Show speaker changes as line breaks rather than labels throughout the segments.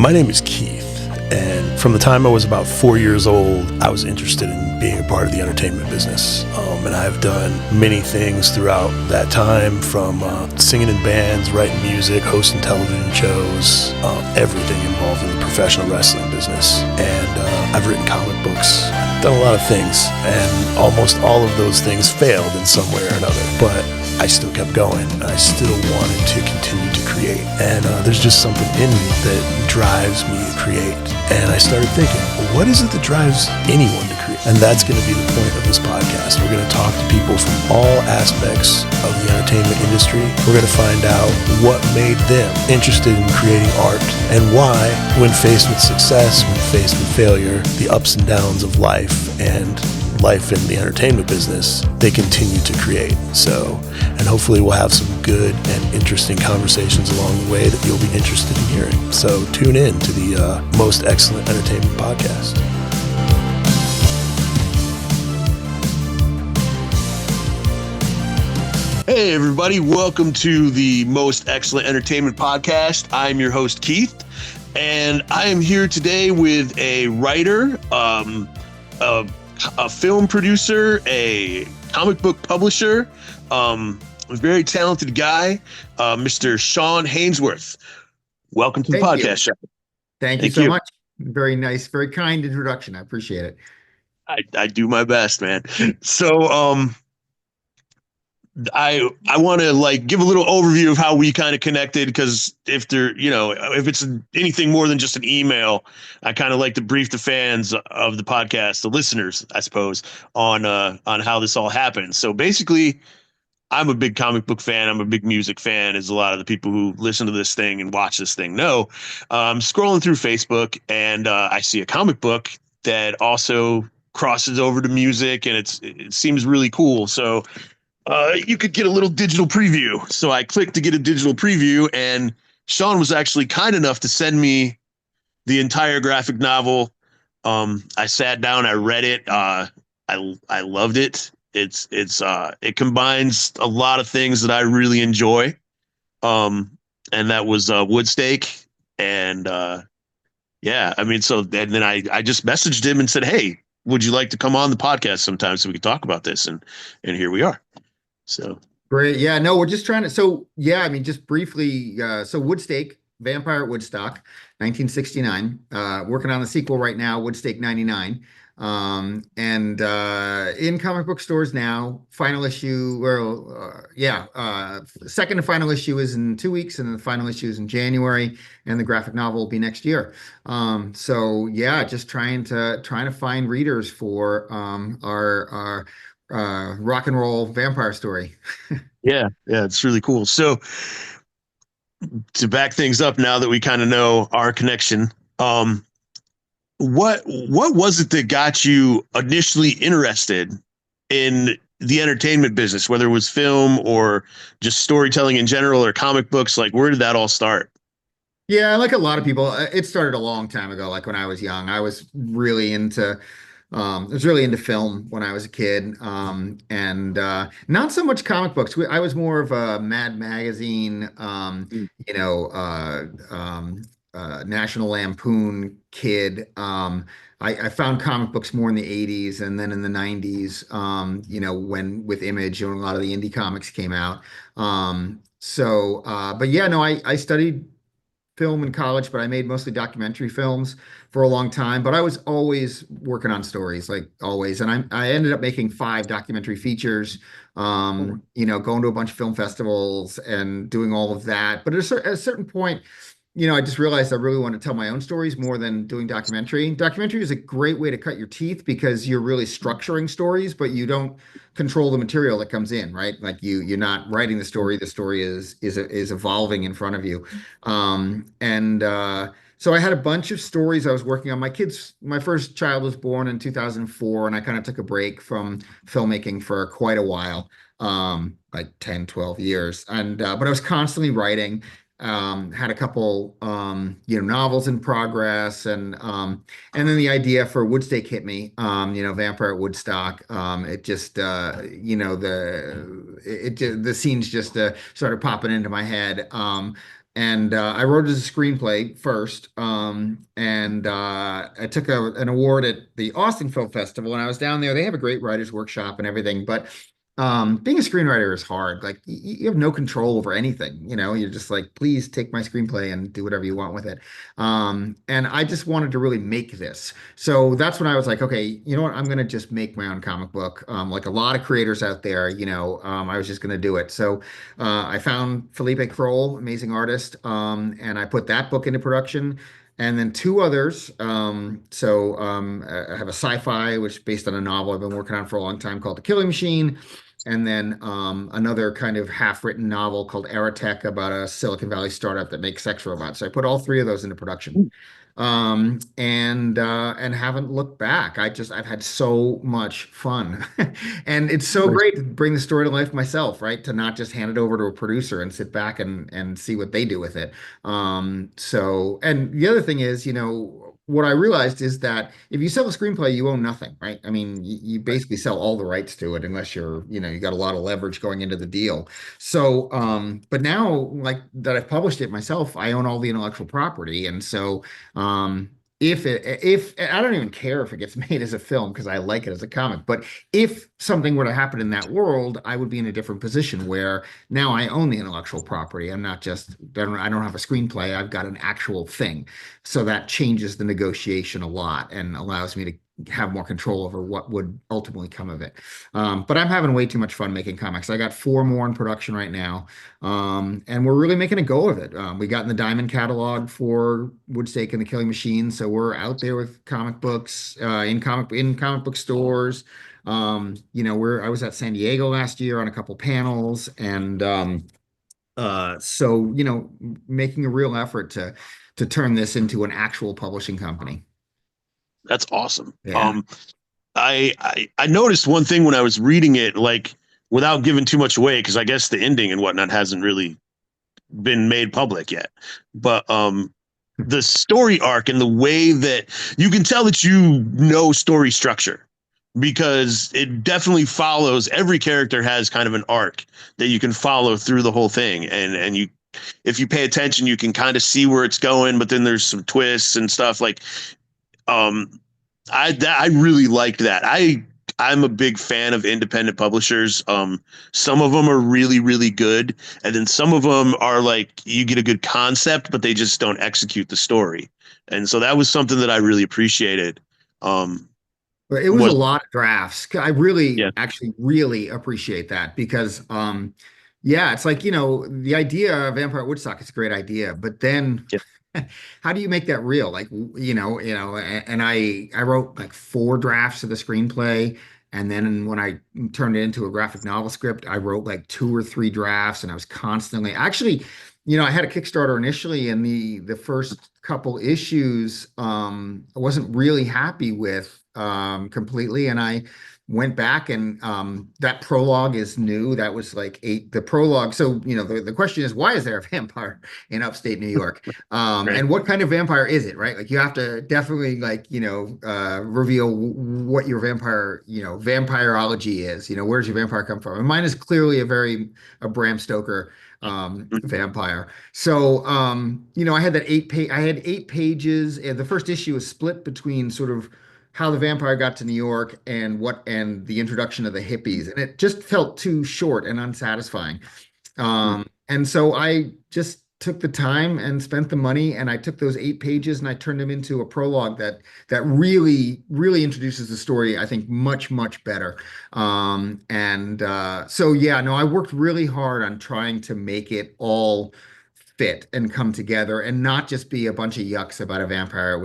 My name is Keith, and from the time I was about 4 years old, I was interested in being a part of the entertainment business. And I've done many things throughout that time, from singing in bands, writing music, hosting television shows, everything involved in the professional wrestling business. And I've written comic books, done a lot of things, and almost all of those things failed in some way or another. But I still kept going. I still wanted to continue to create. And there's just something in me that drives me to create. And I started thinking, well, what is it that drives anyone to create? And that's going to be the point of this podcast. We're going to talk to people from all aspects of the entertainment industry. We're going to find out what made them interested in creating art, and why, when faced with success, when faced with failure, the ups and downs of life and life in the entertainment business, they continue to create. So, and hopefully we'll have some good and interesting conversations along the way that you'll be interested in hearing. So tune in to the Most Excellent Entertainment Podcast. Hey everybody, welcome to the Most Excellent Entertainment Podcast. I'm your host Keith, and I am here today with a writer, a film producer, a comic book publisher, a very talented guy, Mr. Shawn Hainsworth. Welcome to the podcast, Shawn.
Thank you so much. Very nice, very kind introduction. I appreciate it.
I do my best, man. So, I want to give a little overview of how we kind of connected, because if it's anything more than just an email, I kind of like to brief the fans of the podcast, the listeners, I suppose, on how this all happened. So basically, I'm a big comic book fan. I'm a big music fan, as a lot of the people who listen to this thing and watch this thing know. I'm scrolling through Facebook, and I see a comic book that also crosses over to music, and it seems really cool. So you could get a little digital preview. So I clicked to get a digital preview, and Shawn was actually kind enough to send me the entire graphic novel. I sat down, I read it. I loved it. It combines a lot of things that I really enjoy. And that was Woodstake. And yeah, I mean, so then I just messaged him and said, hey, would you like to come on the podcast sometime so we could talk about this? And here we are. So
great. Yeah, no, we're just trying to. So yeah, I mean, just briefly. So Woodstake, Vampire at Woodstock, 1969. Working on the sequel right now, Woodstake 99. And in comic book stores now. Final issue. Second and final issue is in 2 weeks, and the final issue is in January, and the graphic novel will be next year. So yeah, just trying to find readers for our rock and roll vampire story.
yeah, it's really cool. So to back things up, now that we kind of know our connection, what was it that got you initially interested in the entertainment business, whether it was film or just storytelling in general or comic books? Like, where did that all start?
Yeah, like a lot of people, it started a long time ago. Like when I was young, I was really into film when I was a kid, and not so much comic books. I was more of a Mad Magazine, National Lampoon kid. I found comic books more in the 80s, and then in the 90s, when with Image and a lot of the indie comics came out. But yeah, no, I studied film in college, but I made mostly documentary films for a long time. But I was always working on stories, like always. And I ended up making 5 documentary features, going to a bunch of film festivals and doing all of that. But at a certain point, I just realized I really want to tell my own stories more than doing documentary. Documentary is a great way to cut your teeth because you're really structuring stories, but you don't control the material that comes in, right? Like you're not writing the story is evolving in front of you. So I had a bunch of stories I was working on. My first child was born in 2004, and I kind of took a break from filmmaking for quite a while, like 10, 12 years. But I was constantly writing. Had a couple novels in progress, and then the idea for Woodstake hit me. Vampire at Woodstock. It just the scenes just started popping into my head. And I wrote it as a screenplay first. And I took an award at the Austin Film Festival, and I was down there. They have a great writers workshop and everything, but being a screenwriter is hard. Like you have no control over anything. You're just like, please take my screenplay and do whatever you want with it. And I just wanted to really make this. So that's when I was like, okay, you know what? I'm gonna just make my own comic book. Like a lot of creators out there, I was just gonna do it. So I found Felipe Kroll, amazing artist, and I put that book into production. And then two others. I have a sci-fi, which is based on a novel I've been working on for a long time called The Killing Machine. And then another kind of half-written novel called Aerotech about a Silicon Valley startup that makes sex robots. So I put all three of those into production, and haven't looked back. I've had so much fun, and it's so great to bring the story to life myself, right? To not just hand it over to a producer and sit back and see what they do with it. And the other thing is, what I realized is that if you sell a screenplay, you own nothing, right? I mean, you basically sell all the rights to it unless you got a lot of leverage going into the deal. So, but now, like that I've published it myself, I own all the intellectual property. And so, if I don't even care if it gets made as a film because I like it as a comic, but if something were to happen in that world, I would be in a different position where now I own the intellectual property. I'm not just, I don't have a screenplay, I've got an actual thing. So that changes the negotiation a lot and allows me to have more control over what would ultimately come of it. But I'm having way too much fun making comics. I got four more in production right now, and we're really making a go of it. We got in the Diamond catalog for Woodstake and the Killing Machine, so we're out there with comic books in comic book stores. I was at San Diego last year on a couple panels, and making a real effort to turn this into an actual publishing company.
That's awesome.
Yeah.
I noticed one thing when I was reading it, like without giving too much away, because I guess the ending and whatnot hasn't really been made public yet. But the story arc and the way that you can tell that you know story structure, because it definitely follows, every character has kind of an arc that you can follow through the whole thing. And you, if you pay attention, you can kind of see where it's going, but then there's some twists and stuff like um I really liked that. I'm a big fan of independent publishers. Some of them are really, really good, and then some of them are like you get a good concept, but they just don't execute the story. And so that was something that I really appreciated.
But it was a
Was
lot of drafts. I
Yeah,
actually really appreciate that because, yeah, it's like, the idea of Vampire at Woodstock is a great idea, but then
yeah,
how do you make that real? Like, and I wrote like four drafts of the screenplay. And then when I turned it into a graphic novel script, I wrote like two or three drafts, and I was constantly actually, I had a Kickstarter initially, and the first couple issues I wasn't really happy with completely, and I went back, and that prologue is new. That was like the prologue. So the question is, why is there a vampire in upstate New York,
right.
and what kind of vampire is it, right? Like you have to definitely like reveal what your vampirology is. Where does your vampire come from? And mine is clearly a Bram Stoker vampire. So, I had 8 pages, and the first issue was split between sort of how the vampire got to New York and the introduction of the hippies, and it just felt too short and unsatisfying. And so I just took the time and spent the money, and I took those 8 pages and I turned them into a prologue that really, really introduces the story, I think, much, much better. So yeah, no, I worked really hard on trying to make it all fit and come together and not just be a bunch of yucks about a vampire at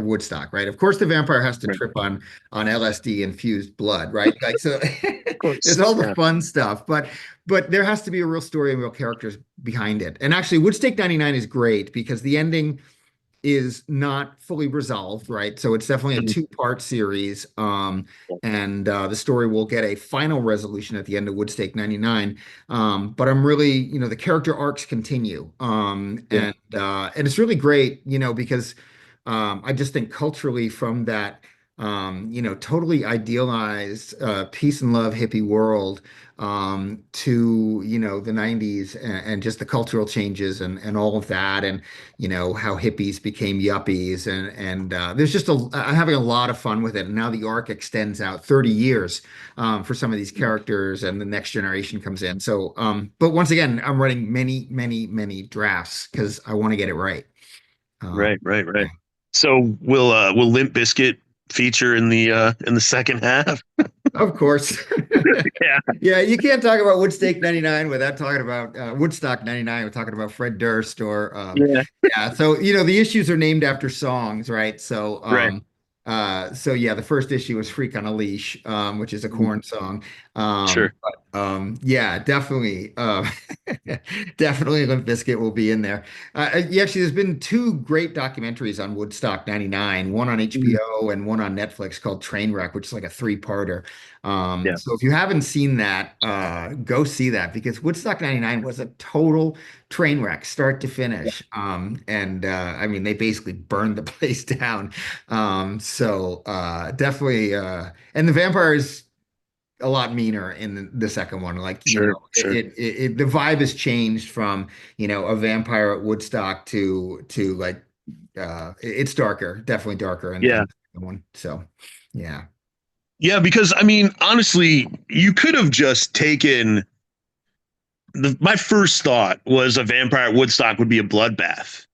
Woodstock, right? Of course, the vampire has to
Right.
trip on LSD infused blood, right? Like so,
Of course.
there's all the
Yeah.
fun stuff, but there has to be a real story and real characters behind it. And actually, Woodstake 99 is great because the ending is not fully resolved, right? So it's definitely a
Mhm.
two-part series. And the story will get a final resolution at the end of Woodstake 99. But I'm really, the character arcs continue.
Yeah.
And it's really great, because I just think culturally from that totally idealized peace and love hippie world to, the 90s and just the cultural changes and all of that and, how hippies became yuppies and there's just I'm having a lot of fun with it. And now the arc extends out 30 years for some of these characters and the next generation comes in. So, but once again, I'm writing many, many, many drafts because I want to get it right.
Right, right,
Yeah.
right. So will Limp Bizkit feature in the second half?
Of course.
Yeah,
Yeah, you can't talk about Woodstock 99 without talking about Woodstock 99 without talking about Fred Durst or
yeah,
yeah, so the issues are named after songs, right? So
right.
so yeah, the first issue was Freak on a Leash, which is a Korn song.
Sure.
Yeah, definitely definitely Limp Bizkit will be in there. Yeah, actually there's been two great documentaries on Woodstock 99, one on
Mhm.
HBO and one on Netflix called Trainwreck, which is like a three-parter.
Yeah,
So if you haven't seen that, go see that because Woodstock 99 was a total train wreck, start to finish. And I mean, they basically burned the place down. So definitely, and the vampire is a lot meaner in the second one. Like,
sure, sure.
the vibe has changed from, a vampire at Woodstock to like, it's darker, definitely darker in
Yeah.
the second one. So, yeah.
Yeah, because I mean, honestly, you could have just taken my first thought was a vampire at Woodstock would be a bloodbath.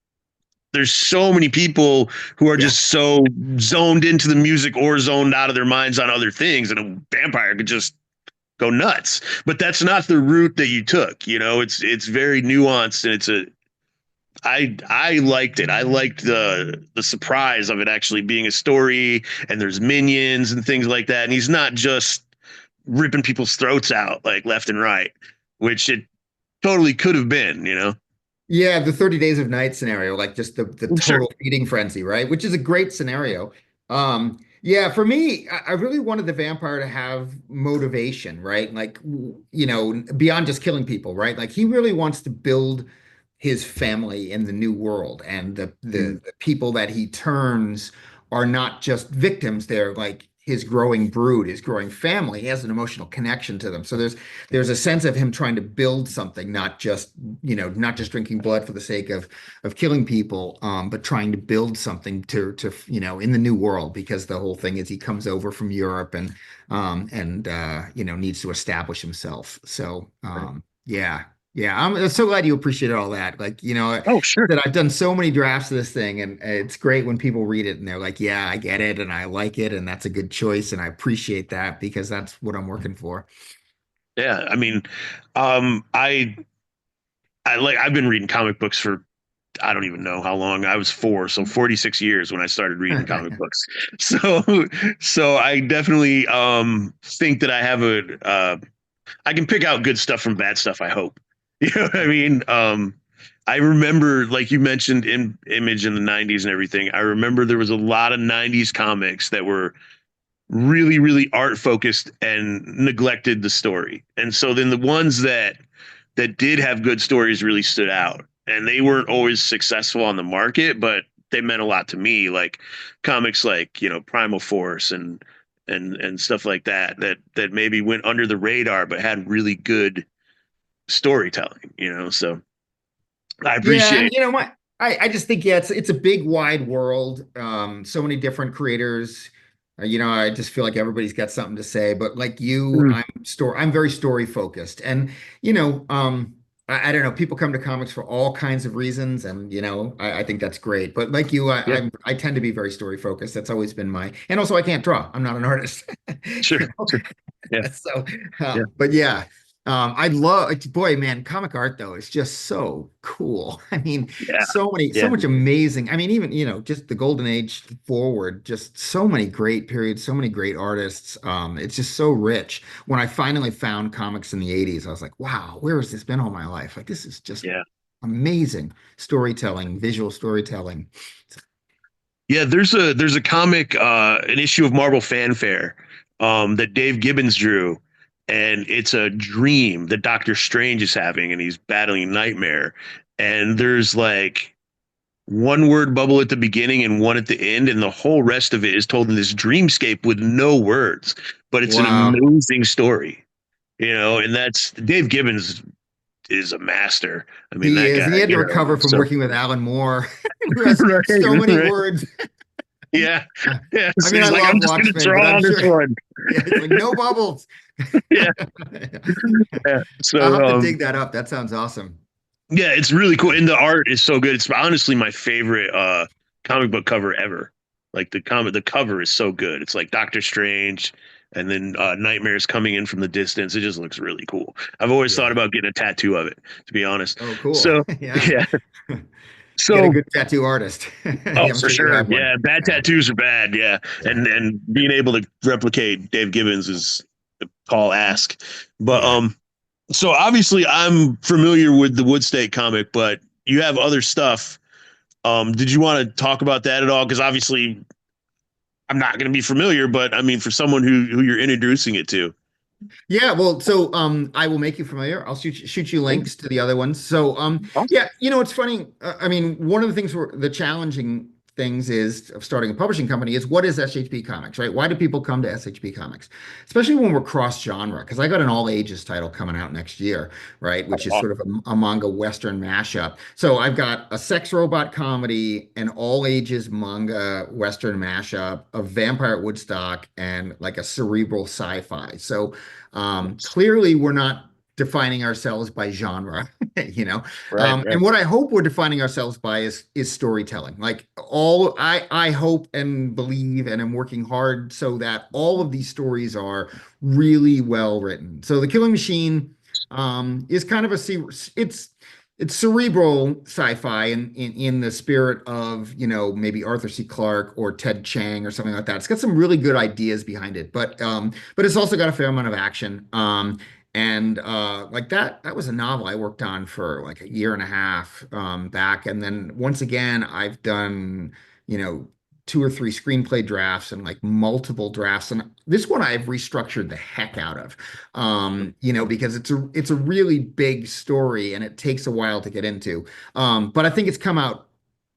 There's so many people who are
Yeah.
just so zoned into the music or zoned out of their minds on other things, and a vampire could just go nuts. But that's not the route that you took. It's very nuanced, and I liked it. I liked the surprise of it actually being a story, and there's minions and things like that. And he's not just ripping people's throats out like left and right, which it totally could have been.
Yeah, the 30 Days of Night scenario, like just the
Sure.
total feeding frenzy, right? Which is a great scenario. Yeah, for me, I really wanted the vampire to have motivation, right? Like, beyond just killing people, right? Like he really wants to build his family in the new world, and the people that he turns are not just victims, they're like his growing brood, his growing family. He has an emotional connection to them. So there's a sense of him trying to build something, not just drinking blood for the sake of killing people, but trying to build something to in the new world, because the whole thing is he comes over from Europe and needs to establish himself. So yeah. Yeah, I'm so glad you appreciated all that. Like,
Oh, sure.
that I've done so many drafts of this thing, and it's great when people read it and they're like, "Yeah, I get it, and I like it, and that's a good choice, and I appreciate that because that's what I'm working for."
Yeah, I mean, I've been reading comic books for I don't even know how long. I was 4, so 46 years when I started reading comic books. So so I definitely think that I have I can pick out good stuff from bad stuff, I hope. You know what I mean? I remember, like you mentioned, in Image in the 90s and everything. I remember there was a lot of 90s comics that were really, really art focused and neglected the story. And so then the ones that did have good stories really stood out. And they weren't always successful on the market, but they meant a lot to me. Like comics like, Primal Force and stuff like that maybe went under the radar but had really good storytelling. So I
Yeah, and
appreciate.
I just think, yeah, it's a big wide world. So many different creators. I just feel like everybody's got something to say. But like you,
Mm,
I'm very story focused, and I don't know. People come to comics for all kinds of reasons, and I think that's great. But like you,
yeah,
I tend to be very story focused. That's always been and also I can't draw. I'm not an artist.
sure,
You know?
sure. Yeah,
So,
yeah,
but yeah. I love, boy, man, comic art though is just so cool. I mean,
yeah,
so
yeah.
much amazing. I mean, even, just the golden age forward, just so many great periods, so many great artists. It's just so rich. When I finally found comics in the 80s, I was like, wow, where has this been all my life? Like, this is just
Yeah.
amazing storytelling, visual storytelling.
Yeah, there's a comic, an issue of Marvel Fanfare, that Dave Gibbons drew, and it's a dream that Doctor Strange is having, and he's battling a nightmare. And there's like one word bubble at the beginning and one at the end, and the whole rest of it is told in this dreamscape with no words. But it's an
Wow.
amazing story, and that's Dave Gibbons is a master. I mean,
He
that
is,
guy,
and he had to recover from
so
working with Alan Moore, who has
right,
so many
right.
words.
Yeah. Yeah.
I
So
mean,
he's
I
like, I'm
love
just gonna
Watchmen, but
draw
I'm
on this
sure,
one.
yeah, it's like no bubbles.
Yeah. Yeah.
I'll
So
have to dig that up. That sounds awesome.
yeah, it's really cool. And the art is so good. It's honestly my favorite comic book cover ever. Like the cover is so good. It's like Doctor Strange and then nightmares coming in from the distance. It just looks really cool. I've always thought
Yeah.
about getting a tattoo of it, to be honest.
Oh, cool.
So
Yeah.
yeah.
Get a
So
good tattoo artist.
oh,
I'm
for
sure you
sure.
have one.
Yeah, bad
Yeah.
tattoos are bad. Yeah,
Yeah.
and being able to replicate Dave Gibbons is a tall ask. But
Yeah.
so obviously I'm familiar with the Wood State comic, but you have other stuff. Did you want to talk about that at all? Because obviously I'm not going to be familiar, but I mean, for someone who you're introducing it to.
Yeah, well, so I will make you familiar. I'll shoot you links to the other ones. So yeah, it's funny. I mean, one of the things the challenging things is of starting a publishing company is what is SHP Comics, right? Why do people come to SHP Comics? Especially when we're cross genre, because I got an all ages title coming out next year, right? Which is sort of a manga Western mashup. So I've got a sex robot comedy, an all ages manga Western mashup, a vampire at Woodstock, and like a cerebral sci-fi. So clearly, we're not defining ourselves by genre, you know.
Right,
And
right.
what I hope we're defining ourselves by is storytelling. Like all, I hope and believe, and I'm working hard so that all of these stories are really well written. So the Killing Machine is kind of it's cerebral sci-fi in the spirit of, maybe Arthur C. Clarke or Ted Chiang or something like that. It's got some really good ideas behind it, but it's also got a fair amount of action. And like that was a novel I worked on for like a year and a half back. And then once again, I've done, you know, two or three screenplay drafts and like multiple drafts. And this one I've restructured the heck out of, because it's a really big story and it takes a while to get into. But I think it's come out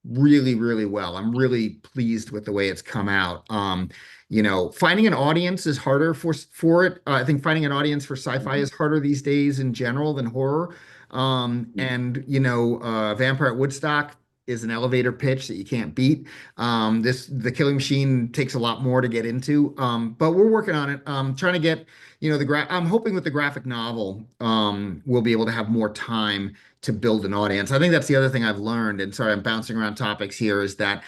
really, really well. I'm really pleased with the way it's come out. Finding an audience is harder for it. I think finding an audience for sci-fi is harder these days in general than horror. And Vampire at Woodstock is an elevator pitch that you can't beat. The Killing Machine takes a lot more to get into, but we're working on it. Trying to get, I'm hoping with the graphic novel, we'll be able to have more time to build an audience. I think that's the other thing I've learned, and sorry, I'm bouncing around topics here, is that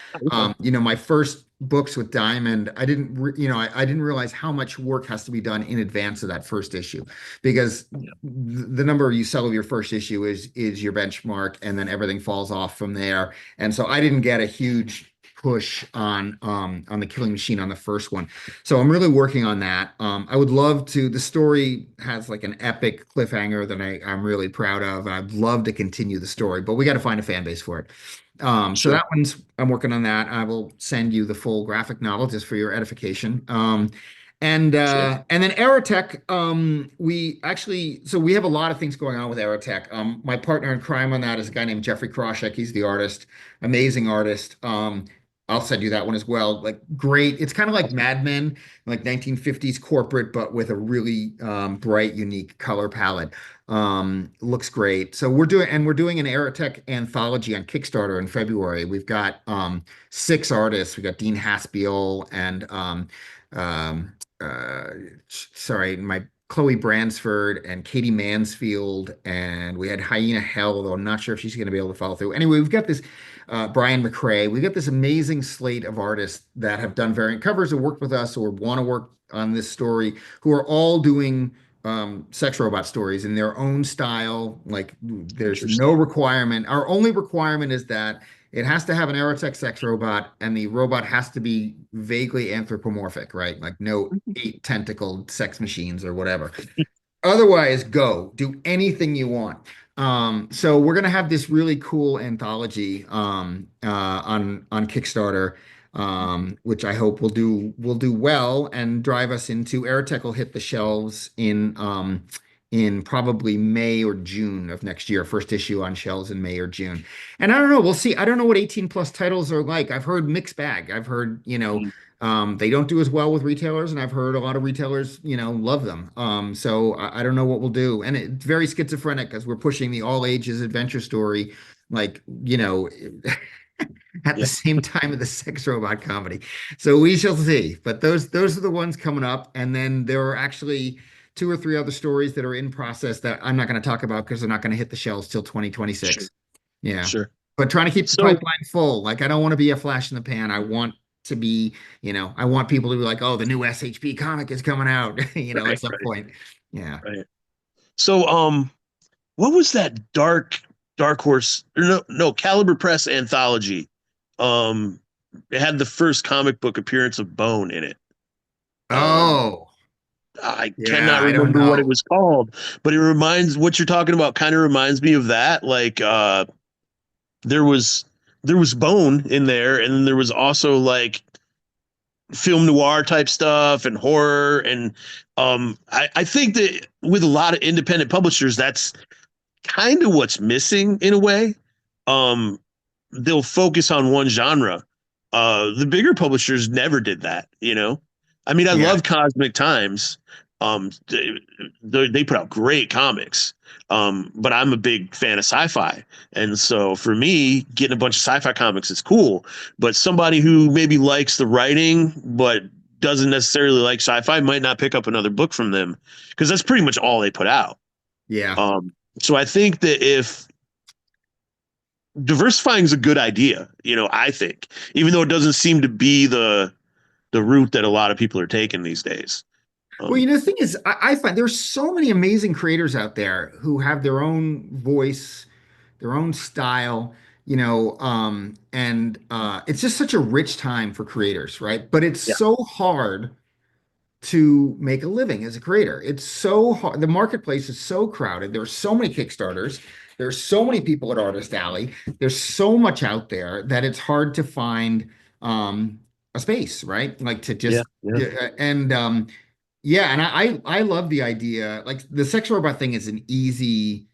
my first books with Diamond, I didn't realize how much work has to be done in advance of that first issue, because the number you sell of your first issue is your benchmark, and then everything falls off from there. And so I didn't get a huge push on the Killing Machine on the first one. So I'm really working on that. I would love to. The story has like an epic cliffhanger that I'm really proud of. I'd love to continue the story, but we got to find a fan base for it. So
Sure.
that one's I'm working on that. I will send you the full graphic novel just for your edification.
Sure.
And then Aerotech, we have a lot of things going on with Aerotech. My partner in crime on that is a guy named Jeffrey Kroshek. He's the artist, amazing artist. I'll send you that one as well. Like great. It's kind of like Mad Men, like 1950s corporate, but with a really bright, unique color palette. Looks great. So we're doing an Aerotech anthology on Kickstarter in February. We've got 6 artists. We got Dean Haspiel and um, uh, sorry, my Chloe Bransford and Katie Mansfield, and we had Hyena Hell, though I'm not sure if she's going to be able to follow through. Anyway, we've got this Brian McRae. We've got this amazing slate of artists that have done variant covers and worked with us or want to work on this story, who are all doing sex robot stories in their own style. Like there's no
Interesting.
requirement. Our only requirement is that it has to have an Aerotech sex robot, and the robot has to be vaguely anthropomorphic, right? Like no 8 tentacled sex machines or whatever. Otherwise, go do anything you want. So we're gonna have this really cool anthology on Kickstarter, which I hope will do well and drive us into Aerotech will hit the shelves in probably May or June of next year. First issue on shelves in May or June. And I don't know, we'll see. I don't know what 18 plus titles are like. I've heard mixed bag. I've heard, they don't do as well with retailers, and I've heard a lot of retailers, love them. So I don't know what we'll do. And it's very schizophrenic because we're pushing the all ages adventure story, like, at the
Yeah.
same time of the sex robot comedy. So we shall see. But those are the ones coming up. And then there are actually two or three other stories that are in process that I'm not going to talk about because they're not going to hit the shelves till 2026.
Sure.
Yeah.
Sure.
But trying to keep the
So
pipeline full. Like I don't want to be a flash in the pan. I want to be, I want people to be like, oh, the new SHP comic is coming out, at
right,
some point. Yeah.
right. So what was that Dark Horse or no Caliber Press anthology? It had the first comic book appearance of Bone in it. Um
Oh,
I
yeah.
cannot
I don't
remember what it
know.
was called, but it reminds what you're talking about kind of reminds me of that. Like there was there was Bone in there, and then there was also like film noir type stuff and horror. And I think that with a lot of independent publishers, that's kind of what's missing in a way. Um, they'll focus on one genre. The bigger publishers never did that, you know. I mean, I
Yeah.
love Cosmic Times. They put out great comics. But I'm a big fan of sci-fi, and so for me, getting a bunch of sci-fi comics is cool. But somebody who maybe likes the writing but doesn't necessarily like sci-fi might not pick up another book from them because that's pretty much all they put out.
Yeah.
So I think that if diversifying is a good idea, you know, I think, even though it doesn't seem to be the route that a lot of people are taking these days.
Well,
Um,
the thing is, I find there's so many amazing creators out there who have their own voice, their own style, and it's just such a rich time for creators, right? But it's
yeah,
so hard to make a living as a creator. It's so hard. The marketplace is so crowded. There's so many Kickstarters. There's so many people at Artist Alley. There's so much out there that it's hard to find a space, right? Like to
yeah,
just
yeah,
and yeah, and I love the idea. Like the sex robot thing is an easy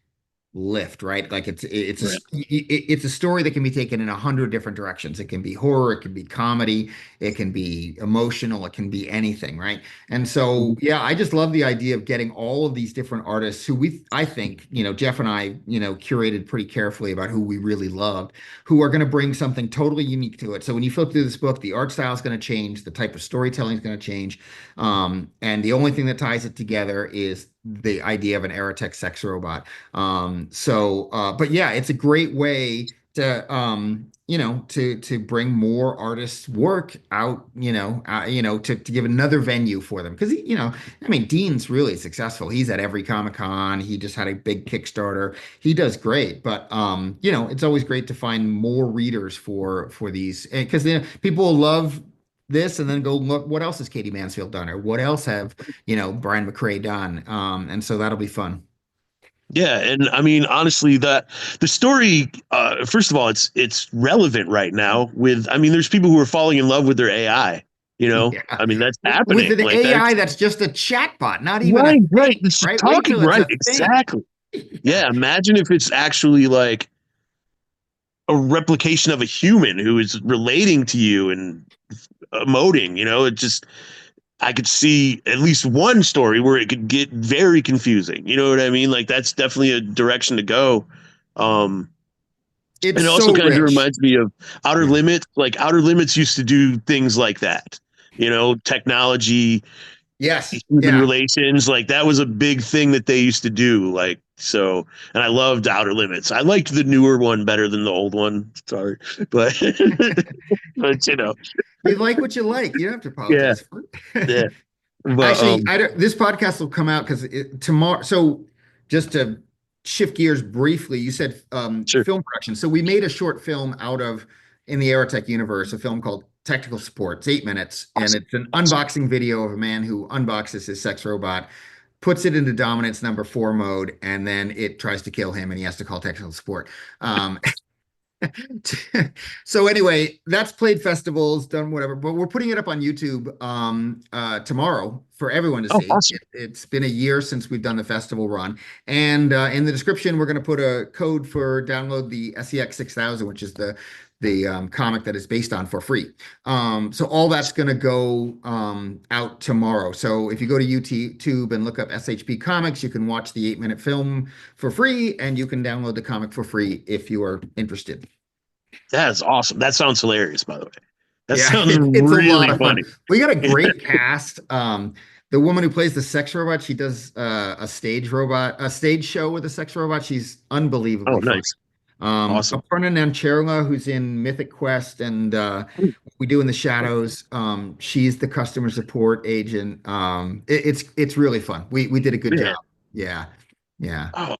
lift, right? Like
right.
it's a story that can be taken in 100 different directions. It can be horror, it can be comedy, it can be emotional, it can be anything, right? And so,
Mhm.
yeah, I just love the idea of getting all of these different artists who I think, Jeff and I, curated pretty carefully about who we really loved, who are going to bring something totally unique to it. So when you flip through this book, the art style is going to change, the type of storytelling is going to change, and the only thing that ties it together is the idea of an Aerotech sex robot. But yeah, it's a great way to, to bring more artists' work out, to give another venue for them. Because, I mean, Dean's really successful. He's at every Comic-Con. He just had a big Kickstarter. He does great. But, it's always great to find more readers for these, because people will love this and then go look what else has Katie Mansfield done, or what else have Brian McRae done. And so that'll be fun.
Yeah, and I mean, honestly, the story, first of all, it's relevant right now. With, I mean, there's people who are falling in love with their AI. You know,
Yeah.
I mean, that's
With
happening.
an
Like
AI
that's
that's just a chatbot, not even a
right, right.
thing,
It's just
right? Wait
talking
till it's
right,
a thing.
exactly.
Yeah.
Yeah, imagine if it's actually like a replication of a human who is relating to you and emoting. You know, it just I could see at least one story where it could get very confusing. You know what I mean? Like that's definitely a direction to go. Um,
It's
and it also
so
kind of
rich.
reminds me of Outer
Yeah.
Limits. Like Outer Limits used to do things like that. You know, technology,
Yes.
human
Yeah.
relations, like that was a big thing that they used to do. Like so, and I loved Outer Limits. I liked the newer one better than the old one. Sorry, but but you know,
You like what you like. You don't have to
yeah,
apologize for
yeah.
it.
But
Actually, this podcast will come out because tomorrow. So, just to shift gears briefly, you said
sure.
film production. So we made a short film out of in the Aerotech universe, a film called Technical Support. It's 8 minutes, and
Awesome.
it's an
Awesome.
unboxing video of a man who unboxes his sex robot, puts it into dominance number 4 mode, and then it tries to kill him, and he has to call technical support. Um, So anyway, that's played festivals, done whatever, but we're putting it up on YouTube tomorrow for everyone to
Oh,
see.
awesome.
It's been a year since we've done the festival run, and in the description we're going to put a code for download the SEX 6000, which is the comic that is based on, for free. So all that's going to go out tomorrow. So if you go to YouTube and look up SHP Comics, you can watch the 8-minute film for free, and you can download the comic for free if you are interested.
That is awesome. That sounds hilarious, by the way. That
Yeah,
sounds
it's a lot
really
of fun.
funny.
We got a great cast. The woman who plays the sex robot, she does a stage show with a sex robot. She's
Oh,
unbelievably funny.
nice. Awesome.
Aparna Nancherla, who's in Mythic Quest and We Do in the Shadows. She's the customer support agent. It's really fun. We did a good
Yeah.
job. Yeah, yeah.
Oh,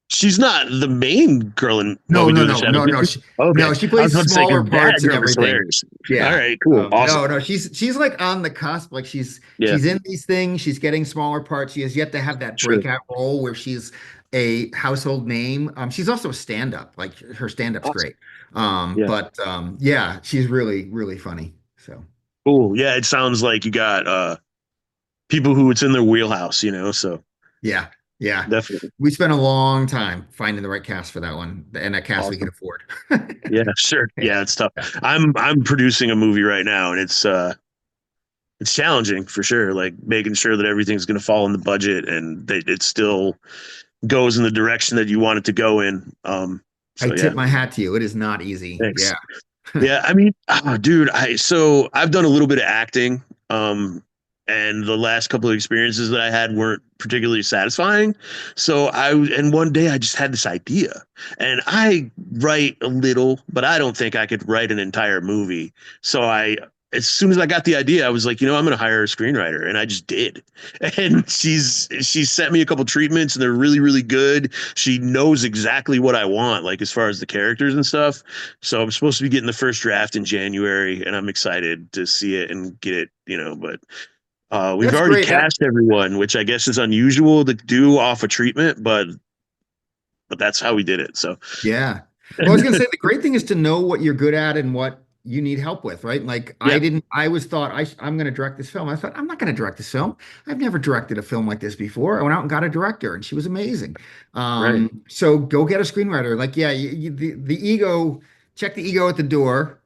she's not the main girl in What
No,
We Do
no,
in the
no,
Shadows,
no,
is
no.
she? Okay.
No, she
I was
plays
about to say,
smaller
because that
parts and
girl is
everything.
hilarious. All
Yeah.
right, cool. Awesome.
No, she's like on the cusp. Like
Yeah,
she's in these things. She's getting smaller parts. She has yet to have that
sure.
breakout role where she's a household name. She's also a stand-up. Like her stand-up's
Awesome.
great.
Yeah,
Yeah, she's really, really funny. So
cool. Yeah, it sounds like you got people who it's in their wheelhouse, so
yeah, yeah.
definitely.
We spent a long time finding the right cast for that one, and a cast we could
Awesome.
afford.
Yeah, sure. Yeah, it's tough.
Yeah.
I'm producing a movie right now, and it's challenging for sure, like making sure that everything's going to fall in the budget and that it still goes in the direction that you want it to go in.
I
So
tip
yeah,
my hat to you. It is not easy.
thanks.
Yeah.
Yeah, I mean, dude, so I've done a little bit of acting, and the last couple of experiences that I had weren't particularly satisfying. So and one day I just had this idea, and I write a little, but I don't think I could write an entire movie. So as soon as I got the idea, I was like, I'm going to hire a screenwriter, and I just did. And she's sent me a couple treatments, and they're really, really good. She knows exactly what I want, like as far as the characters and stuff. So I'm supposed to be getting the first draft in January, and I'm excited to see it and get it, But we've
That's
already
great.
cast everyone, which I guess is unusual to do off a treatment, but that's how we did it. So
Yeah. Well, I was going to say the great thing is to know what you're good at and what you need help with, right? Like
yeah,
I was thought I'm going to direct this film. I thought I'm not going to direct this film. I've never directed a film like this before. I went out and got a director and she was amazing.
right.
So go get a screenwriter. Like, yeah, the ego, check the ego at the door,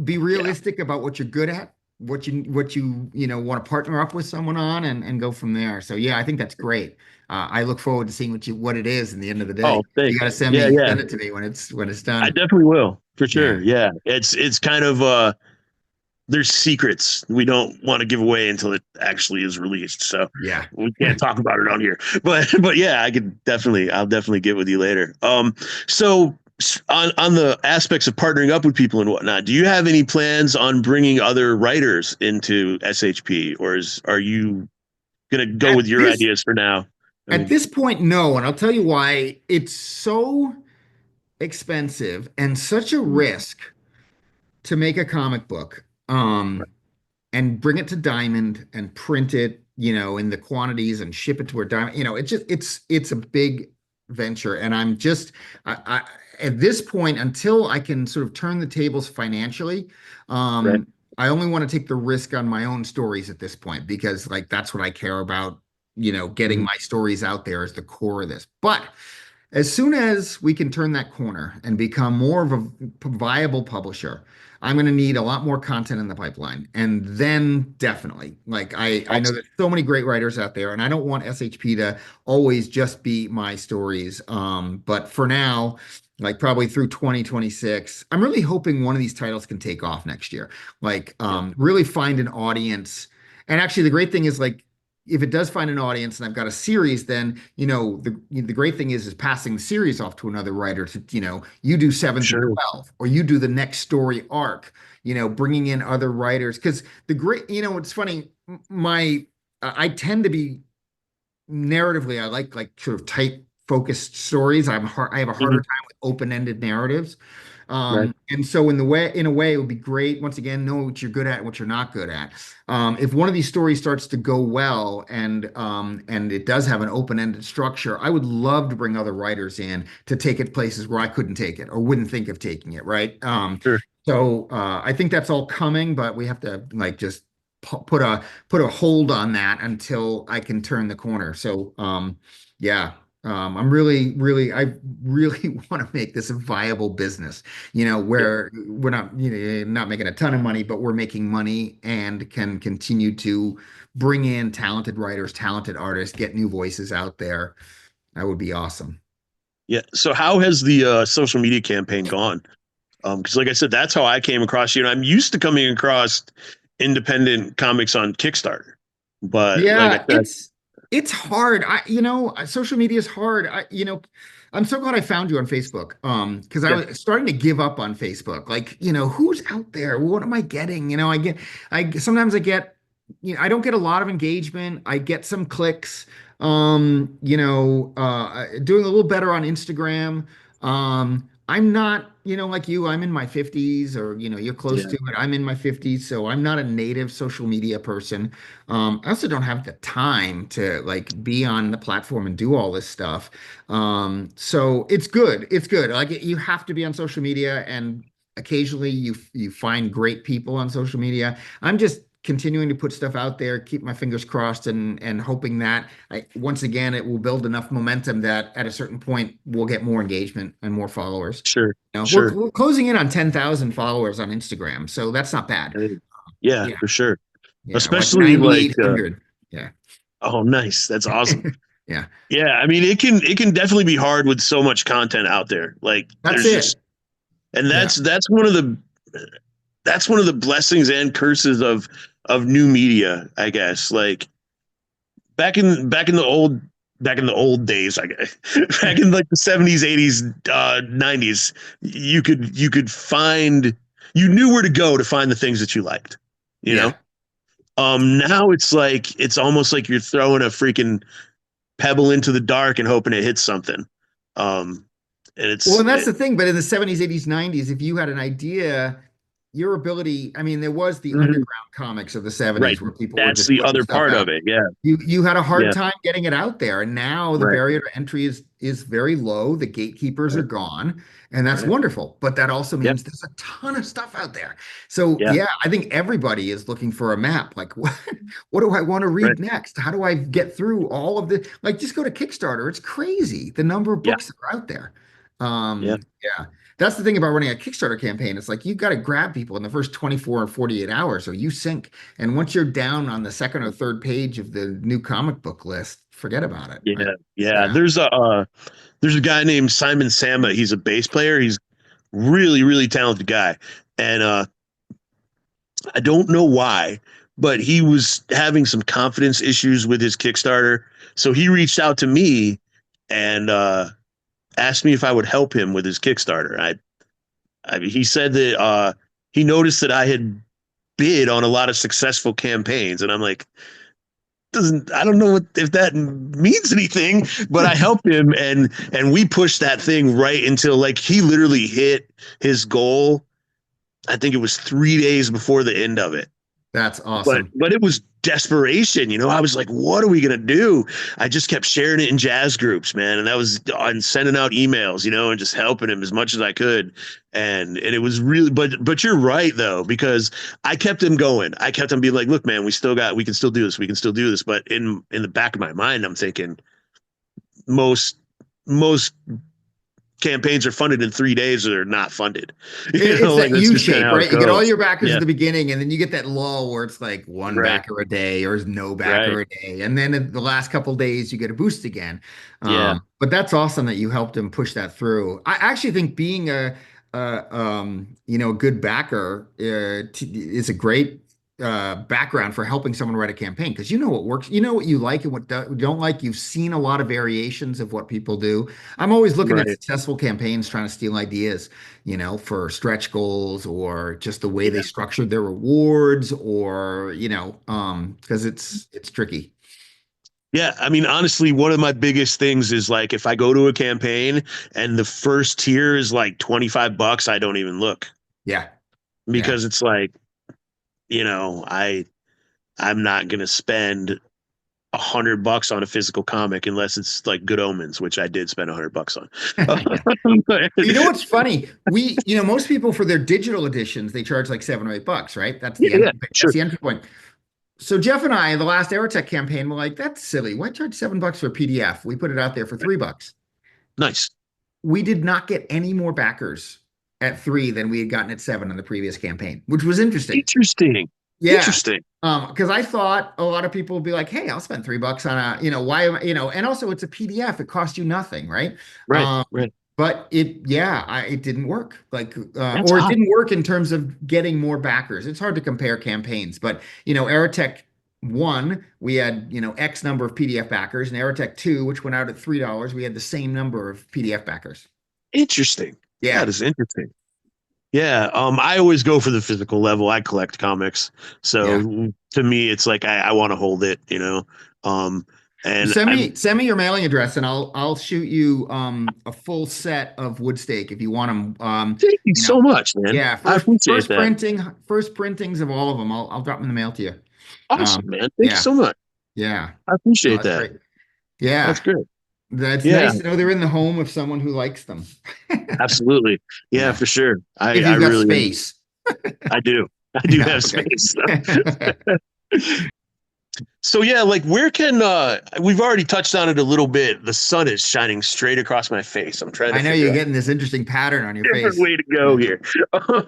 be
Yeah.
realistic about what you're good at, what you want to partner up with someone on and go from there. So yeah, I think that's great. I look forward to seeing what it is in the end of the day.
Oh,
You
thanks.
got to
Yeah, yeah.
send it to me when it's
I
done.
definitely will for sure.
Yeah,
Yeah, it's kind of there's secrets we don't want to give away until it actually is released. So
yeah.
we can't talk about it on here. But yeah, I'll definitely get with you later. So on the aspects of partnering up with people and whatnot, do you have any plans on bringing other writers into SHP, or are you gonna go
At
with your
this
ideas for now? I
at
mean,
this point, no, and I'll tell you why. It's so expensive and such a risk to make a comic book. And bring it to Diamond and print it, in the quantities and ship it to where Diamond, it's a big venture. And I at this point, until I can sort of turn the tables financially,
right.
I only want to take the risk on my own stories at this point because like that's what I care about, getting
Mhm.
my stories out there is the core of this. But as soon as we can turn that corner and become more of a viable publisher, I'm going to need a lot more content in the pipeline. And then definitely, like I know
Awesome.
there's so many great writers out there, and I don't want SHP to always just be my stories. But for now, like probably through 2026, I'm really hoping one of these titles can take off next year. Like
Yeah,
really find an audience. And actually, the great thing is like if it does find an audience and I've got a series, then the great thing is passing the series off to another writer to you do 7 through
sure.
12 or you do the next story arc, bringing in other writers because it's funny my I tend to be narratively I like sort of tight focused stories. I have a harder
Mhm.
time with open ended narratives.
Right.
And so in a way, it would be great. Once again, know what you're good at and what you're not good at. If one of these stories starts to go well and it does have an open-ended structure, I would love to bring other writers in to take it places where I couldn't take it or wouldn't think of taking it, right?
Sure.
So I think that's all coming, but we have to like just put a hold on that until I can turn the corner. So yeah. I'm I really want to make this a viable business,
Yeah.
where we're not, not making a ton of money, but we're making money and can continue to bring in talented writers, talented artists, get new voices out there. That would be awesome.
Yeah. So how has the social media campaign gone? Because like I said, that's how I came across you. And I'm used to coming across independent comics on Kickstarter. But like I
Yeah,
said,
it's hard. Social media is hard. I'm so glad I found you on Facebook. Because I
yeah,
was starting to give up on Facebook. Like, who's out there? What am I getting? I sometimes I get, I don't get a lot of engagement. I get some clicks. Doing a little better on Instagram. I'm not, like you, I'm in my 50s or, you're close
yeah,
to it. I'm in my 50s, so I'm not a native social media person. I also don't have the time to like be on the platform and do all this stuff. So it's good. It's good. Like you have to be on social media, and occasionally you find great people on social media. I'm just continuing to put stuff out there, keep my fingers crossed, and hoping that once again it will build enough momentum that at a certain point we'll get more engagement and more followers.
sure,
We're,
sure.
we're closing in on 10,000 followers on Instagram, so that's not bad.
Hey, yeah,
Yeah,
for sure.
yeah, like
Especially like
9,800. Yeah.
oh nice. That's awesome.
Yeah,
Yeah, I mean it can definitely be hard with so much content out there. Like
that's
there's
it.
just and
Yeah.
that's one of the blessings and curses of new media, I guess. Like back in the old days, I guess, back in like the 70s, 80s, 90s, you could find you knew where to find the things that you liked, you know?
Yeah.
Now it's like it's almost like you're throwing a freaking pebble into the dark and hoping it hits something. Um, and
Well,
it's
and that's the thing. But in the 70s, 80s, 90s, if you had an idea, your ability, I mean, there was the
Mhm.
underground comics of the
Right.
70s where people were
That's
just
the
putting
other
stuff
part
out.
of it. Yeah.
You had a hard
Yeah.
time getting it out there, and now the
Right.
barrier to entry is very low. The gatekeepers are
Right.
gone, and that's
Right.
wonderful. But that also
Yep.
means there's a ton of stuff out there. So
Yeah.
yeah, I think everybody is looking for a map. Like, what do I want to
Right.
read next? How do I get through all of the like? Just go to Kickstarter. It's crazy the number of
Yeah.
books that are out there.
Yeah.
Yeah. That's the thing about running a Kickstarter campaign. It's like you got to grab people in the first 24 or 48 hours or you sink. And once you're down on the second or third page of the new comic book list, forget about it.
Yeah. Yeah.
Yeah.
There's a guy named Simon Sama. He's a bass player. He's really, really talented guy. And I don't know why, but he was having some confidence issues with his Kickstarter. So he reached out to me and asked me if I would help him with his Kickstarter. I mean, he said that he noticed that I had bid on a lot of successful campaigns, and I'm like, doesn't I don't know if that means anything, but I helped him and we pushed that thing right until like he literally hit his goal. I think it was 3 days before the end of it.
That's
but
awesome.
but it was desperation. I was like, what are we gonna do? I just kept sharing it in jazz groups, man, and that was on sending out emails, and just helping him as much as I could. And it was really, but you're right though, because I kept him going. I kept him being like, look, man, we can still do this, we can still do this. But in the back of my mind, I'm thinking most campaigns are funded in 3 days or they're not funded.
It's
Like
that
that's
U
just kind of
shape,
how it
right? You get all
goes.
your backers
Yeah,
at the beginning, and then you get that lull where it's like one
right,
backer a day or no
right.
backer a day. And then in the last couple of days, you get a boost again.
Yeah,
But that's awesome that you helped him push that through. I actually think being a good backer is a great background for helping someone write a campaign because you know what works, you know what you like and what don't like. You've seen a lot of variations of what people do. I'm always looking at
right.
successful campaigns, trying to steal ideas, for stretch goals or just the way they
Yeah.
structured their rewards or, because it's tricky.
Yeah, I mean, honestly, one of my biggest things is like if I go to a campaign and the first tier is like $25, I don't even look
Yeah. Yeah.
because it's like, I'm not gonna spend $100 on a physical comic unless it's like Good Omens, which I did spend $100 on.
Yeah. You know what's funny? Most people for their digital editions, they charge like $7 or $8, right? That's
Yeah,
the
yeah,
end. That's
sure.
the entry point. So Jeff and I, the last Aerotech campaign, were like, that's silly. Why charge $7 for a PDF? We put it out there for $3.
Nice.
We did not get any more backers at 3 than we had gotten at 7 on the previous campaign, which was interesting.
Interesting.
Yeah.
Interesting.
Because I thought a lot of people would be like, hey, I'll spend $3 on why am and also it's a PDF, it costs you nothing, right?
Right,
Um,
right.
but it didn't work. Like,
That's
or it
hot.
didn't work in terms of getting more backers. It's hard to compare campaigns, but Aerotech 1, we had, X number of PDF backers, and Aerotech 2, which went out at $3, we had the same number of PDF backers.
Interesting. That
Yeah.
is interesting. Yeah, I always go for the physical level. I collect comics,
Yeah.
so to me, it's like I want to hold it. Um,
Well,
and
send
I've
me send me your mailing address and I'll shoot you a full set of wood stake if you want them.
Thank you
You know,
so much, man.
yeah,
I appreciate that.
first printings of all of them. I'll drop them in the mail to you.
Awesome, man. Thank you
Yeah,
so much.
yeah.
I
No,
appreciate
that's
that.
great. Yeah,
That's great.
that's
Yeah,
nice to know they're in the home of someone who likes them.
absolutely. Yeah,
Yeah,
for sure. I
if
I
you've got
really
space.
I do. I do
Yeah,
have
okay.
space. So yeah, like where can we've already touched on it a little bit. The sun is shining straight across my face. I'm trying to
I know
figure
you're
out
getting this interesting pattern on your
a different
face.
way to go
Yeah.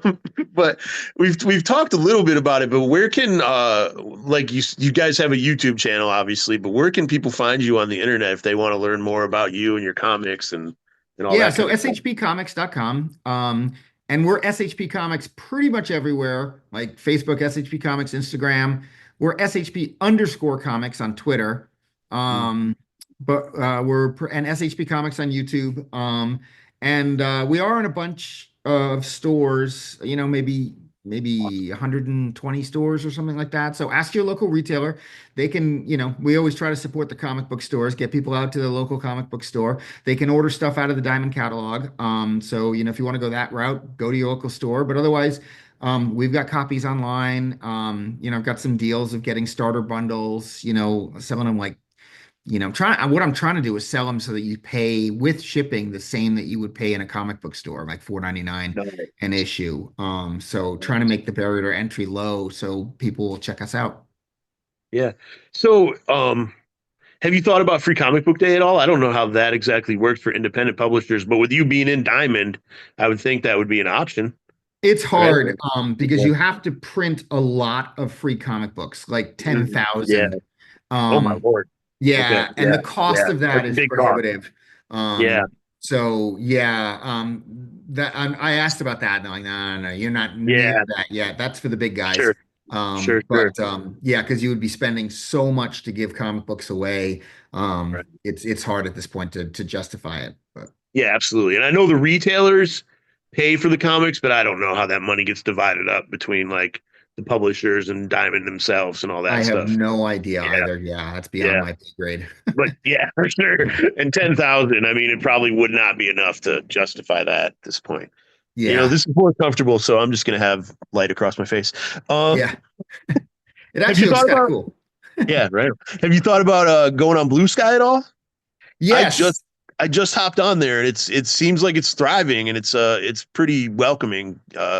here. But we've talked a little bit about it, but where can like you guys have a YouTube channel obviously, but where can people find you on the internet if they want to learn more about you and your comics and all
Yeah,
that
so
kind of stuff?
shpcomics.com. And we're SHP Comics pretty much everywhere, like Facebook, SHP Comics, Instagram. We're SHP underscore comics on Twitter. Um, but and SHP Comics on YouTube. And we are in a bunch of stores, maybe 120 stores or something like that. So ask your local retailer. They can, we always try to support the comic book stores, get people out to the local comic book store. They can order stuff out of the Diamond catalog. So if you want to go that route, go to your local store. But otherwise, we've got copies online. I've got some deals of getting starter bundles. Selling them like, what I'm trying to do is sell them so that you pay with shipping the same that you would pay in a comic book store, like $4.99 an issue. So trying to make the barrier to entry low so people will check us out.
Yeah. So, have you thought about Free Comic Book Day at all? I don't know how that exactly works for independent publishers, but with you being in Diamond, I would think that would be an option,
It's
right?
hard because
Yeah.
you have to print a lot of free comic books, like
Yeah.
10,000.
Oh my
Um,
Lord. Okay.
yeah, and
Yeah.
the cost
Yeah.
of that
That's a
is
big cost.
prohibitive.
Yeah.
So yeah, that I asked about that, and they're like, no, no, no, you're not near
Yeah.
that yet. That's for the big guys.
Sure. Sure. Sure.
Yeah, because you would be spending so much to give comic books away.
Right.
It's hard at this point to justify it. But
Yeah, absolutely. And I know the retailers pay for the comics, but I don't know how that money gets divided up between like the publishers and Diamond themselves and all
I
that
have
stuff.
no idea
Yeah.
either. Yeah, that's beyond
Yeah.
my pay grade.
But yeah, for sure. And 10,000, I mean, it probably would not be enough to justify that at this point.
Yeah,
This is more comfortable, so I'm just gonna have light across my face.
yeah. It
Have you
actually looks
thought
kind of
about
cool.
yeah, right. Have you thought about going on Blue Sky at all? I just
Yes,
I just hopped on there and it seems like it's thriving and it's pretty welcoming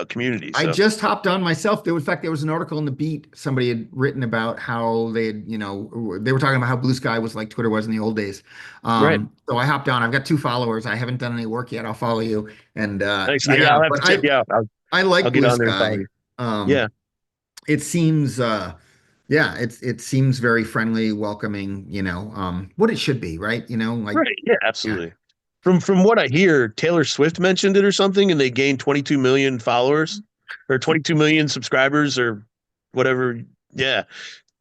community.
I
So
just hopped on myself. In fact, there was an article in the Beat somebody had written about how they had, they were talking about how Blue Sky was like Twitter was in the old days.
right.
So I hopped on. I've got 2 followers. I haven't done any work yet. I'll follow you. And
Thanks. Yeah,
yeah,
I'll have
but
to check you out.
I
I'll
like
get
Blue
on there and follow
Sky.
you.
Um,
Yeah.
it seems yeah, it seems very friendly, welcoming, what it should be, right? Like
Right. Yeah,
yeah.
absolutely. From what I hear, Taylor Swift mentioned it or something, and they gained 22 million followers or 22 million subscribers or whatever. Yeah,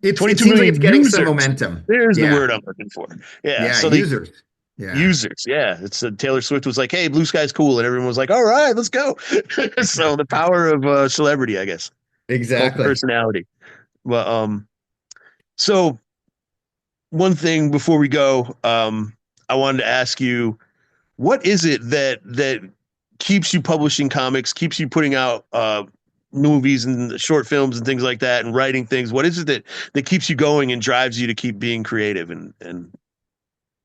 It
22
seems like it's
million
getting some
users.
momentum.
There's the
Yeah.
word I'm looking for. Yeah.
Yeah,
So they
users. Yeah,
users. Yeah. It's Taylor Swift was like, "Hey, Blue Sky's cool," and everyone was like, "All right, let's go." So the power of celebrity, I guess, cult of
exactly.
personality. Well, so one thing before we go, I wanted to ask you, what is it that keeps you publishing comics, keeps you putting out movies and short films and things like that, and writing things? What is it that keeps you going and drives you to keep being creative and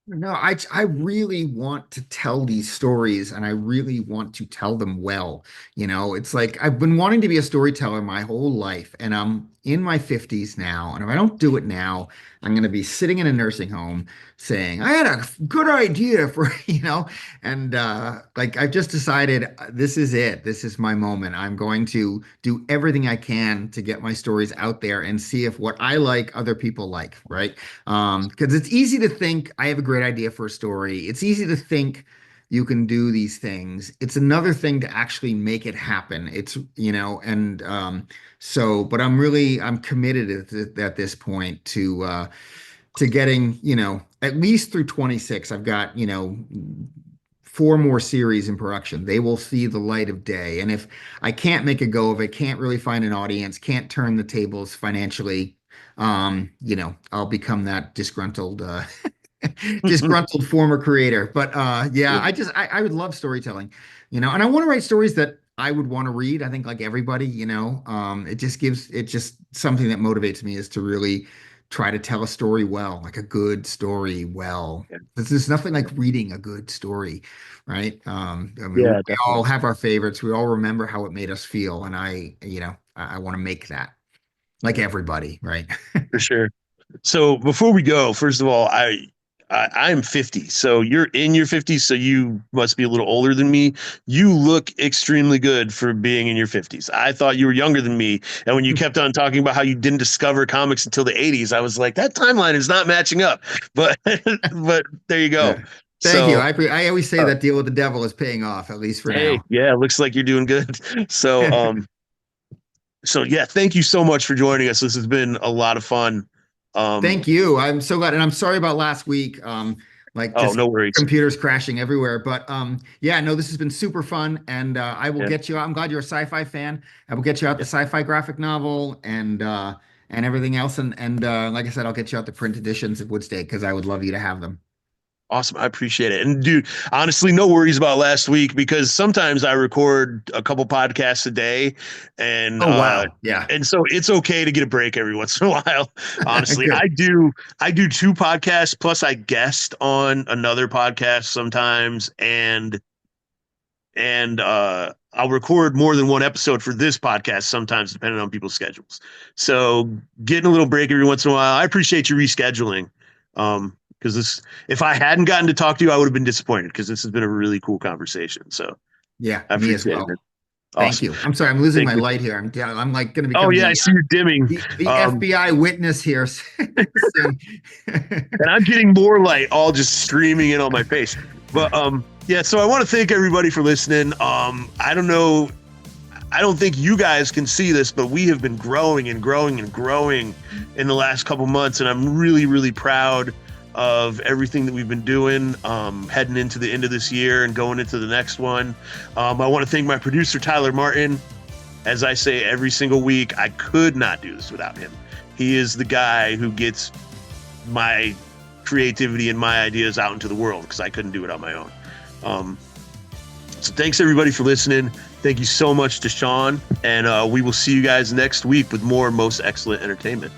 No, I really want to tell these stories and I really want to tell them well. It's like I've been wanting to be a storyteller my whole life and I'm in my 50s now. And if I don't do it now, I'm going to be sitting in a nursing home saying, I had a good idea for, and like I've just decided this is it. This is my moment. I'm going to do everything I can to get my stories out there and see if what I like, other people like, right? Because it's easy to think I have a great idea for a story. It's easy to think you can do these things. It's another thing to actually make it happen. And but I'm committed at this point to getting, at least through 26. I've got, four more series in production. They will see the light of day. And if I can't make a go of it, can't really find an audience, can't turn the tables financially, I'll become that disgruntled former creator. But yeah, I would love storytelling, and I want to write stories that I would want to read. I think like everybody, it just something that motivates me is to really try to tell a story well, like a good story well.
yeah,
There's nothing like reading a good story, right? I mean,
yeah,
we all
definitely,
have our favorites. We all remember how it made us feel, and I want to make that like everybody, right?
for sure. So before we go, first of all, I'm 50, so you're in your 50s, so you must be a little older than me. You look extremely good for being in your 50s. I thought you were younger than me, and when you kept on talking about how you didn't discover comics until the 80s, I was like, that timeline is not matching up. But but there you go.
Yeah. Thank you.
So
I always say
uh,
that deal with the devil is paying off, at least for
hey,
now.
yeah, looks like you're doing good. So so yeah, thank you so much for joining us. This has been a lot of fun. Um,
Thank you. I'm so glad, and I'm sorry about last week. Like
oh,
just
no worries.
computers crashing everywhere. But yeah, no, this has been super fun, and I will
Yeah,
get you. I'm glad you're a sci-fi fan. I will get you out the
yeah.
sci-fi graphic novel and everything else, and like I said, I'll get you out the print editions at Woodstake because I would love you to have them.
Awesome. I appreciate it. And dude, honestly, no worries about last week because sometimes I record a couple podcasts a day and
Oh wow, yeah,
and so it's okay to get a break every once in a while. Honestly,
good.
I do two podcasts plus I guest on another podcast sometimes and I'll record more than one episode for this podcast sometimes depending on people's schedules. So getting a little break every once in a while. I appreciate you rescheduling. Because this, if I hadn't gotten to talk to you, I would have been disappointed because this has been a really cool conversation. So
Yeah,
I
me as
appreciate it, man.
well. Thank
Awesome.
you. I'm sorry, I'm losing
Thank
my
you.
light here. I'm like going to
Oh
become
yeah, I
the
see you're dimming.
the FBI witness here soon.
And I'm getting more light all just streaming in on my face. But yeah, so I want to thank everybody for listening. I don't know, I don't think you guys can see this, but we have been growing and growing and growing in the last couple months, and I'm really, really proud of everything that we've been doing, heading into the end of this year and going into the next one. I want to thank my producer, Tyler Martin. As I say every single week, I could not do this without him. He is the guy who gets my creativity and my ideas out into the world because I couldn't do it on my own. So thanks everybody for listening. Thank you so much to Shawn, and we will see you guys next week with more Most Excellent Entertainment.